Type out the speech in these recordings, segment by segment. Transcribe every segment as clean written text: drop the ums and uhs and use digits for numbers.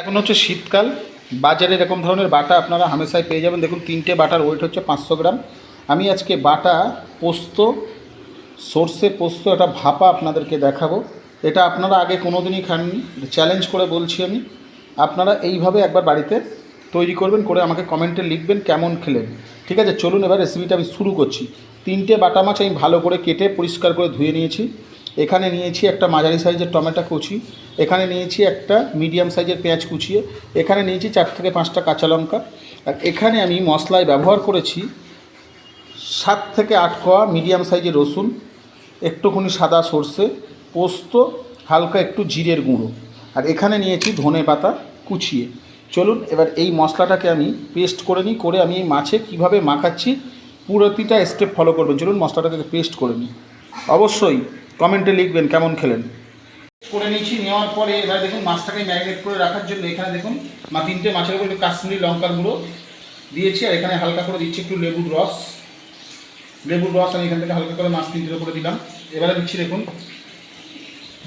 এখন হচ্ছে শীতকাল, বাজারে এরকম ধরনের বাটা আপনারা হামেশাই পেয়ে যাবেন। দেখুন 3টে বাটার ওয়েট হচ্ছে 500 গ্রাম। আমি আজকে বাটা পোস্ত, সর্ষে পোস্ত একটা ভাপা আপনাদেরকে দেখাবো। এটা আপনারা আগে কোনো দিনই খাননি, চ্যালেঞ্জ করে বলছি আমি। আপনারা এইভাবে একবার বাড়িতে তৈরি করবেন, করে আমাকে কমেন্টে লিখবেন কেমন খেলেন। ঠিক আছে, চলুন এবার রেসিপিটা আমি শুরু করছি। 3টে বাটা মাছ আমি ভালো করে কেটে পরিষ্কার করে ধুয়ে নিয়েছি। এখানে নিয়েছি একটা মাঝারি সাইজের টমেটো কুচি, এখানে নিয়েছি একটা মিডিয়াম সাইজের পেঁয়াজ কুচিয়ে, এখানে নিয়েছি 4 থেকে 5টা কাঁচা লঙ্কা, আর এখানে আমি মশলায় ব্যবহার করেছি 7 থেকে 8 কোয়া মিডিয়াম সাইজের রসুন, একটুখানি সাদা সর্ষে, পোস্ত, হালকা একটু জিরের গুঁড়ো, আর এখানে নিয়েছি ধনে পাতা কুচিয়ে। চলুন এবার এই মশলাটাকে আমি পেস্ট করে নিই, করে আমি এই মাছে কীভাবে মাখাচ্ছি পুরোটিটা স্টেপ ফলো করবেন। চলুন মশলাটাকে পেস্ট করে নিই। অবশ্যই কমেন্টে লিখবেন কেমন খেলেন। করে নিয়েছি, নেওয়ার পরে এবার দেখুন মাছটাকে ম্যারিনেট করে রাখার জন্য এখানে দেখুন 3টে মাছের উপর একটু কাশ্মীরি লঙ্কার গুঁড়ো দিয়েছি, আর এখানে হালকা করে দিচ্ছি একটু লেবুর রস। আমি এখান থেকে হালকা করে মাছ 3টের উপরে দিলাম। এবারে দিচ্ছি দেখুন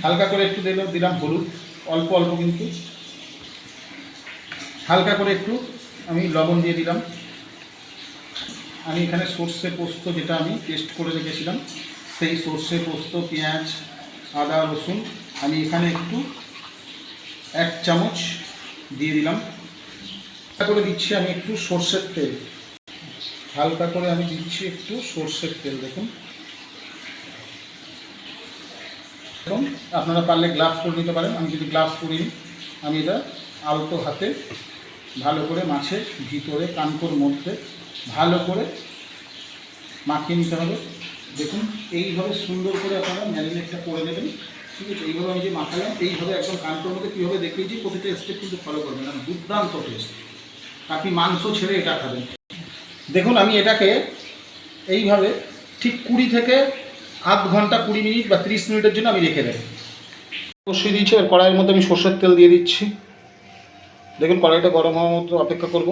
হালকা করে একটু দিলাম হলুদ, অল্প অল্প কিন্তু, হালকা করে একটু আমি লবণ দিয়ে দিলাম। আমি এখানে সর্ষে পোস্ত যেটা আমি পেস্ট করে রেখেছিলাম, সেই সর্ষে পোস্ত, পেঁয়াজ, আদা, রসুন আমি এখানে একটু 1 চামচ দিয়ে দিলাম। হালকা করে দিচ্ছি আমি একটু সর্ষের তেল, হালকা করে আমি দিচ্ছি একটু সর্ষের তেল। দেখুন আপনারা পারলে গ্লাভস করে নিতে পারেন, আমি যদি গ্লাভস করিনি, আমি এটা আলতো হাতে ভালো করে মাছের ভিতরে কানকোর মধ্যে ভালো করে মাখিয়ে নিতে হবে। দেখুন এইভাবে সুন্দর করে আপনারা ম্যারিনেটটা করে নেবেন। ঠিক আছে, এইভাবে আমি যে মাখালাম এইভাবে একদম কানকোর মধ্যে কীভাবে দেখিয়েছি প্রতিটা স্টেপ কিন্তু ফলো করবেন, আর দুর্দান্ত টেস্ট। আপনি মাংস ছেড়ে এটা খাবেন। দেখুন আমি এটাকে এইভাবে ঠিক 20 থেকে আধ ঘন্টা 20 মিনিট বা 30 মিনিটের জন্য আমি রেখে দেবো। অবশ্যই দিয়েছি, আর কড়াইয়ের মধ্যে আমি সর্ষের তেল দিয়ে দিচ্ছি। দেখুন কড়াইটা গরম হওয়ার মতো অপেক্ষা করব।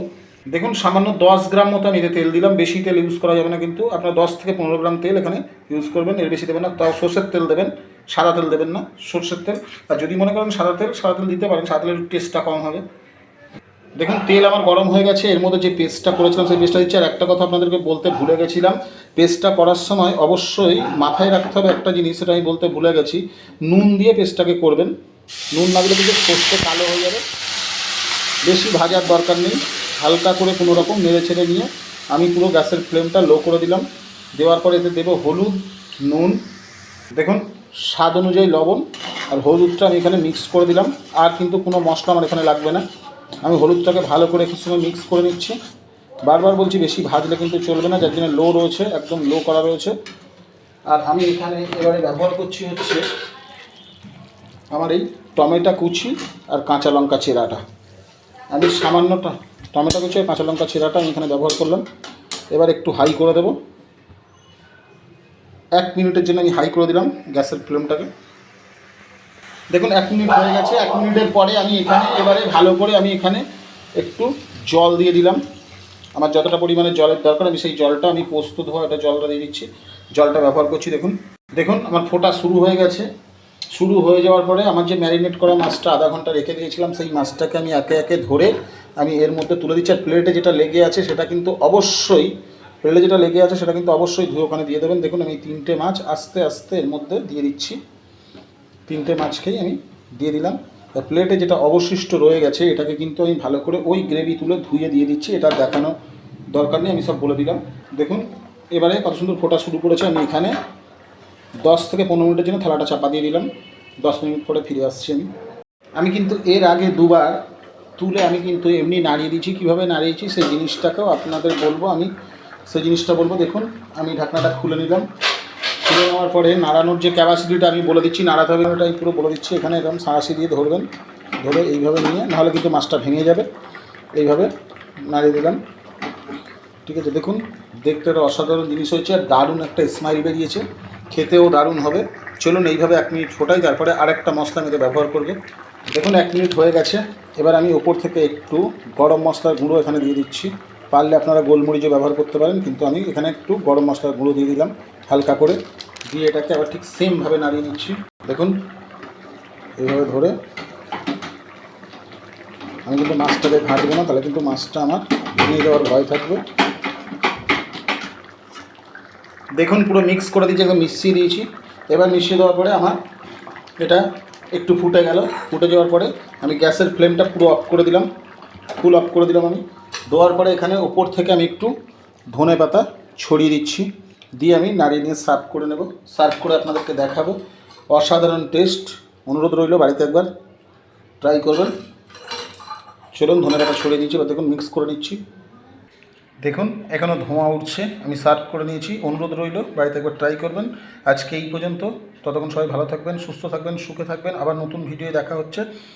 দেখুন সামান্য 10 গ্রাম মতো আমি এতে তেল দিলাম, বেশি তেল ইউজ করা যাবে না, কিন্তু আপনার 10 থেকে 15 গ্রাম তেল এখানে ইউজ করবেন, এর বেশি দেবেন না। তাও সর্ষের তেল দেবেন, সাদা তেল দেবেন না, সর্ষের তেল। আর যদি মনে করেন সাদা তেল দিতে পারেন, সাদা তেলের টেস্টটা কম হবে। দেখুন তেল আমার গরম হয়ে গেছে, এর মধ্যে যে পেস্টটা করেছিলাম সেই পেস্টটা দিচ্ছি। আর একটা কথা আপনাদেরকে বলতে ভুলে গেছিলাম, পেস্টটা করার সময় অবশ্যই মাথায় রাখতে হবে একটা জিনিস, সেটা আমি বলতে ভুলে গেছি, নুন দিয়ে পেস্টটাকে করবেন। নুন না দিলে কিন্তু পোস্ত কালো হয়ে যাবে। বেশি ভাজার দরকার নেই, হালকা করে কোনো রকম নেড়ে ছেড়ে নিয়ে আমি পুরো গ্যাসের ফ্লেমটা লো করে দিলাম। দেওয়ার পরে এতে দেবো হলুদ, নুন, দেখুন স্বাদ অনুযায়ী লবণ, আর হলুদটা আমি এখানে মিক্স করে দিলাম। আর কিন্তু কোনো মশলা আমার এখানে লাগবে না। আমি হলুদটাকে ভালো করে কিছু সময় মিক্স করে নিচ্ছি। বারবার বলছি বেশি ভাজলে কিন্তু চলবে না, যার জন্য লো রয়েছে, একদম লো করা রয়েছে। আর আমি এখানে এবারে ব্যবহার করছি হচ্ছে আমার এই টমেটো কুচি আর কাঁচা লঙ্কা চেরাটা। আমি সামান্য টমেটো কুচি আর কাঁচা লঙ্কা চেরাটা আমি এখানে ব্যবহার করলাম। এবার একটু হাই করে দেব, 1 মিনিটের জন্য আমি হাই করে দিলাম গ্যাসের ফ্লেমটাকে। দেখুন 1 মিনিট হয়ে গেছে। 1 মিনিটের পরে আমি এখানে এবারে ভালো করে আমি এখানে একটু জল দিয়ে দিলাম। আমার যতটা পরিমাণে জলের দরকার আমি সেই জলটা, আমি পোস্ত ধোয়া এটা জলটা দিয়ে দিচ্ছি, জলটা ব্যবহার করছি। দেখুন আমার ফোটা শুরু হয়ে গেছে। শুরু হয়ে যাওয়ার পরে আমার যে ম্যারিনেট করা মাছটা আধা ঘন্টা রেখে দিয়েছিলাম, সেই মাছটাকে আমি একে একে ধরে আমি এর মধ্যে তুলে দিচ্ছি। আর প্লেটে যেটা লেগে আছে সেটা কিন্তু অবশ্যই ধুয়ে ওখানে দিয়ে দেবেন। দেখুন আমি 3টে মাছ আস্তে আস্তে এর মধ্যে দিয়ে দিচ্ছি। 3টে মাছকেই আমি দিয়ে দিলাম। আর প্লেটে যেটা অবশিষ্ট রয়ে গেছে এটাকে কিন্তু আমি ভালো করে ওই গ্রেভি তুলে ধুয়ে দিয়ে দিচ্ছি। এটা দেখানো দরকার নেই, আমি সব বলে দিলাম। দেখুন এবারে কত সুন্দর ফোটা শুরু করেছে। আমি এখানে 10 থেকে 15 মিনিটের জন্য থালাটা চাপা দিয়ে দিলাম। 10 মিনিট পরে ফিরে আসছি। আমি কিন্তু এর আগে দুবার তুলে আমি কিন্তু এমনি নাড়িয়ে দিয়েছি। কীভাবে নাড়িয়েছি সেই জিনিসটাকেও আপনাদের বলবো, দেখুন আমি ঢাকনাটা খুলে নিলাম। খুলে নেওয়ার পরে নাড়ানোর যে ক্যাপাসিটিটা আমি বলে দিচ্ছি, নাড়াতে হবে ওটাই পুরো বলে দিচ্ছি। এখানে এরকম সাঁড়াশি দিয়ে ধরবেন, ধরে এইভাবে নিয়ে, নাহলে কিন্তু মাছটা ভেঙে যাবে। এইভাবে নাড়িয়ে দিলাম। ঠিক আছে, দেখুন দেখতে একটা অসাধারণ জিনিস হয়েছে, আর দারুণ একটা স্মাইল বেরিয়েছে, খেতেও দারুণ হবে। চলুন এইভাবে 1 মিনিট ফোটাই, তারপরে আরেকটা মশলা আমি ব্যবহার করব। দেখুন 1 মিনিট হয়ে গেছে। এবার আমি ওপর থেকে একটু গরম মশলার গুঁড়ো এখানে দিয়ে দিচ্ছি। পারলে আপনারা গোলমরিচও ব্যবহার করতে পারেন, কিন্তু আমি এখানে একটু গরম মশলার গুঁড়ো দিয়ে দিলাম হালকা করে। দিয়ে এটাকে আবার ঠিক সেমভাবে নাড়িয়ে নিচ্ছি। দেখুন এইভাবে ধরে আমি কিন্তু মাছটাকে ঘাঁটবো না, তাহলে কিন্তু মাছটা আমার ভেঙে দেওয়ার ভয় থাকবে। দেখুন পুরো মিক্স করে দিয়েছি, একদম মিশিয়ে দিয়েছি। এবার মিশিয়ে দেওয়ার পরে আমার এটা একটু ফুটে গেল। ফুটে যাওয়ার পরে আমি গ্যাসের ফ্লেমটা পুরো অফ করে দিলাম, ফুল অফ করে দিলাম আমি। দেওয়ার পরে এখানে ওপর থেকে আমি একটু ধনে পাতা ছড়িয়ে দিচ্ছি, দিয়ে আমি নাড়িয়ে নিয়ে সার্ভ করে নেব। সার্ভ করে আপনাদেরকে দেখাবো। অসাধারণ টেস্ট। অনুরোধ রইল বাড়িতে একবার ট্রাই করবেন। চলুন, ধনে পাতা ছড়িয়ে দিচ্ছি, বা দেখুন মিক্স করে নিচ্ছি। দেখুন এখনও ধোঁয়া উঠছে, আমি সার্ভ করে নিয়েছি। অনুরোধ রইল বাড়িতে একবার ট্রাই করবেন। আজকে এই পর্যন্ত। ততক্ষণ সবাই ভালো থাকবেন, সুস্থ থাকবেন, সুখে থাকবেন। আবার নতুন ভিডিও দেখা হচ্ছে।